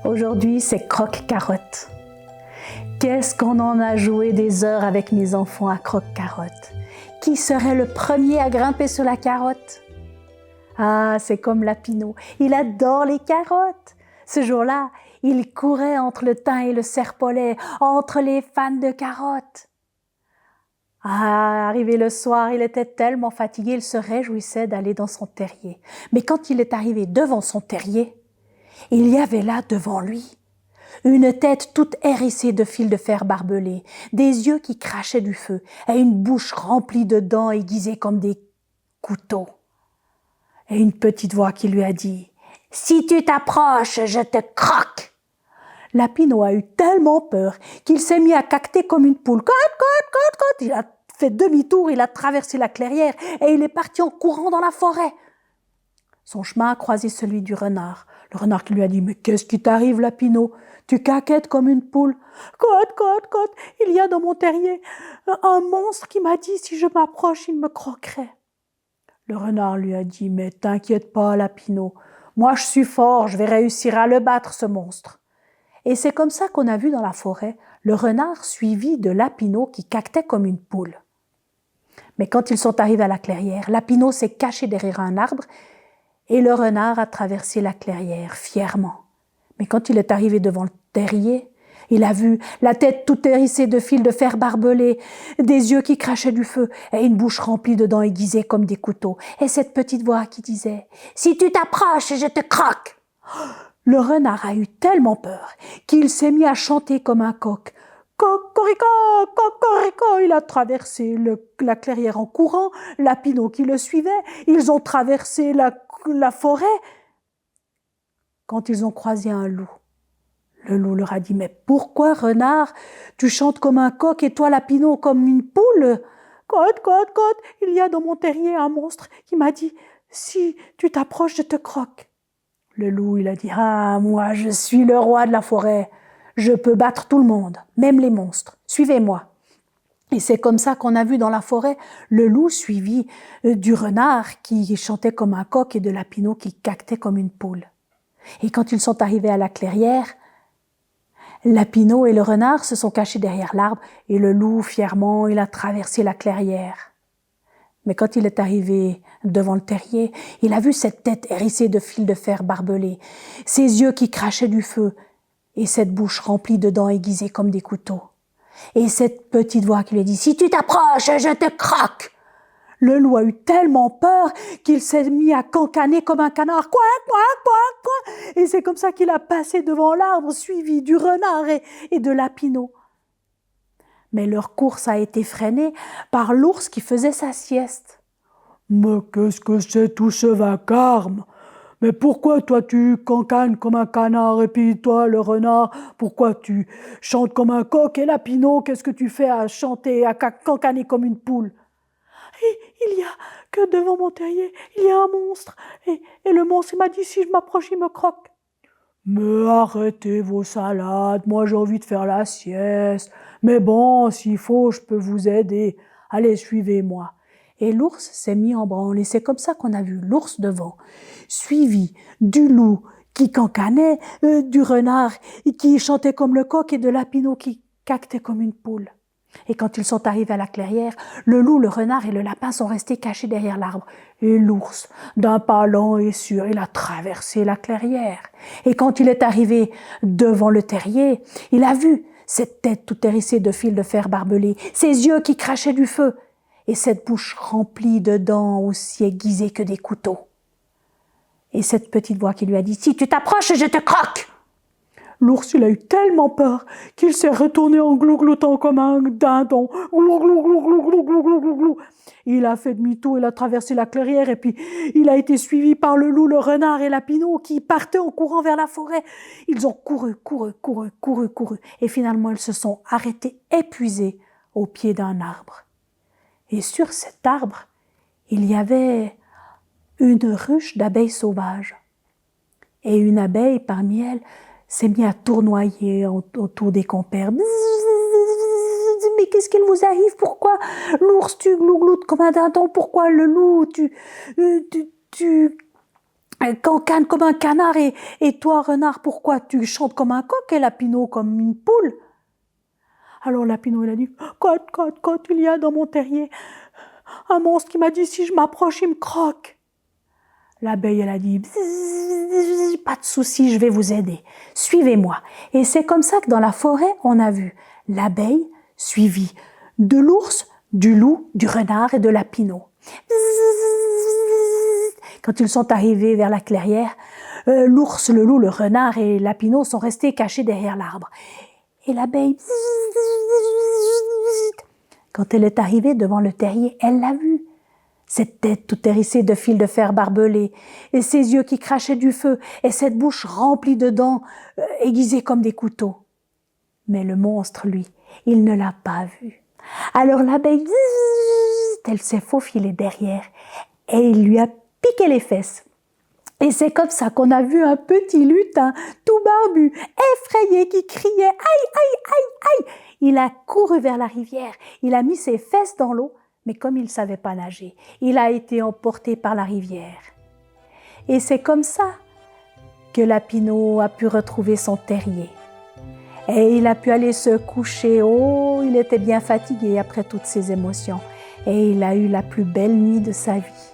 Aujourd'hui, c'est croque-carotte. Qu'est-ce qu'on en a joué des heures avec mes enfants à croque-carotte? Qui serait le premier à grimper sur la carotte? Ah, c'est comme Lapinot, il adore les carottes. Ce jour-là, il courait entre le thym et le serpolet, entre les fans de carottes. Ah, arrivé le soir, il était tellement fatigué, il se réjouissait d'aller dans son terrier. Mais quand il est arrivé devant son terrier, il y avait là devant lui une tête toute hérissée de fils de fer barbelés, des yeux qui crachaient du feu et une bouche remplie de dents aiguisées comme des couteaux. Et une petite voix qui lui a dit « Si tu t'approches, je te croque !» Lapinot a eu tellement peur qu'il s'est mis à caqueter comme une poule. Cote. Il a fait demi-tour, il a traversé la clairière et il est parti en courant dans la forêt. Son chemin a croisé celui du renard. Le renard qui lui a dit « Mais qu'est-ce qui t'arrive, Lapinot? Tu caquettes comme une poule. »« Cote, il y a dans mon terrier un monstre qui m'a dit si je m'approche, il me croquerait. » Le renard lui a dit « Mais t'inquiète pas, Lapinot. Moi, je suis fort, je vais réussir à le battre, ce monstre. » Et c'est comme ça qu'on a vu dans la forêt le renard suivi de Lapinot qui caquetait comme une poule. Mais quand ils sont arrivés à la clairière, Lapinot s'est caché derrière un arbre et le renard a traversé la clairière fièrement. Mais quand il est arrivé devant le terrier, il a vu la tête toute hérissée de fils de fer barbelés, des yeux qui crachaient du feu et une bouche remplie de dents aiguisées comme des couteaux. Et cette petite voix qui disait « Si tu t'approches, je te croque !» Le renard a eu tellement peur qu'il s'est mis à chanter comme un coq. Cocorico, cocorico, il a traversé la clairière en courant, Lapinot qui le suivait, ils ont traversé la forêt. Quand ils ont croisé un loup, le loup leur a dit « Mais pourquoi, renard, tu chantes comme un coq et toi, Lapinot, comme une poule ?»« Cote, il y a dans mon terrier un monstre qui m'a dit « Si tu t'approches, je te croque. » Le loup, il a dit « Ah, moi, je suis le roi de la forêt. Je peux battre tout le monde, même les monstres. Suivez-moi. » Et c'est comme ça qu'on a vu dans la forêt le loup suivi du renard qui chantait comme un coq et de Lapinot qui caquetait comme une poule. Et quand ils sont arrivés à la clairière, Lapinot et le renard se sont cachés derrière l'arbre et le loup, fièrement, il a traversé la clairière. Mais quand il est arrivé devant le terrier, il a vu cette tête hérissée de fils de fer barbelés, ses yeux qui crachaient du feu et cette bouche remplie de dents aiguisées comme des couteaux. Et cette petite voix qui lui a dit « Si tu t'approches, je te croque !» Le loup a eu tellement peur qu'il s'est mis à cancaner comme un canard. Quoi. Et c'est comme ça qu'il a passé devant l'arbre, suivi du renard et de Lapinot. Mais leur course a été freinée par l'ours qui faisait sa sieste. « Mais qu'est-ce que c'est tout ce vacarme? Mais pourquoi toi tu cancanes comme un canard et puis toi le renard, pourquoi tu chantes comme un coq et Lapinot, qu'est-ce que tu fais à chanter, à cancaner comme une poule? » Il y a que devant mon terrier, il y a un monstre. Et le monstre, il m'a dit, si je m'approche, il me croque. Mais arrêtez vos salades, moi j'ai envie de faire la sieste. Mais bon, s'il faut, je peux vous aider. Allez, suivez-moi. Et l'ours s'est mis en branle. Et c'est comme ça qu'on a vu l'ours devant, suivi du loup qui cancanait, du renard qui chantait comme le coq et de Lapinot qui caquetait comme une poule. Et quand ils sont arrivés à la clairière, le loup, le renard et le lapin sont restés cachés derrière l'arbre. Et l'ours, d'un pas lent et sûr, il a traversé la clairière. Et quand il est arrivé devant le terrier, il a vu cette tête toute hérissée de fils de fer barbelés, ses yeux qui crachaient du feu, et cette bouche remplie de dents aussi aiguisées que des couteaux. Et cette petite voix qui lui a dit « Si tu t'approches, je te croque !» L'ours, il a eu tellement peur qu'il s'est retourné en glougloutant comme un dindon. Glou. Il a fait demi-tour, il a traversé la clairière et puis il a été suivi par le loup, le renard et Lapinot qui partaient en courant vers la forêt. Ils ont couru. Et finalement, ils se sont arrêtés, épuisés, au pied d'un arbre. Et sur cet arbre, il y avait une ruche d'abeilles sauvages. Et une abeille parmi elles s'est mise à tournoyer autour des compères. Mais qu'est-ce qu'il vous arrive? Pourquoi l'ours tu glougloutes comme un dindon? Pourquoi le loup tu cancane comme un canard et toi, renard, pourquoi tu chantes comme un coq et Lapinot comme une poule? Alors Lapinot, il a dit, Cote, il y a dans mon terrier un monstre qui m'a dit, si je m'approche, il me croque. L'abeille, elle a dit, pas de souci, je vais vous aider. Suivez-moi. Et c'est comme ça que dans la forêt, on a vu l'abeille suivie de l'ours, du loup, du renard et de Lapinot. Quand ils sont arrivés vers la clairière, l'ours, le loup, le renard et Lapinot sont restés cachés derrière l'arbre. Et l'abeille, quand elle est arrivée devant le terrier, elle l'a vu. Cette tête toute hérissée de fils de fer barbelés, et ses yeux qui crachaient du feu, et cette bouche remplie de dents, aiguisées comme des couteaux. Mais le monstre, lui, il ne l'a pas vu. Alors l'abeille, elle s'est faufilée derrière, et il lui a piqué les fesses. Et c'est comme ça qu'on a vu un petit lutin, tout barbu, effrayé, qui criait « Aïe, aïe, aïe, aïe !» Il a couru vers la rivière, il a mis ses fesses dans l'eau, mais comme il ne savait pas nager, il a été emporté par la rivière. Et c'est comme ça que Lapinot a pu retrouver son terrier. Et il a pu aller se coucher. Oh, il était bien fatigué après toutes ces émotions. Et il a eu la plus belle nuit de sa vie.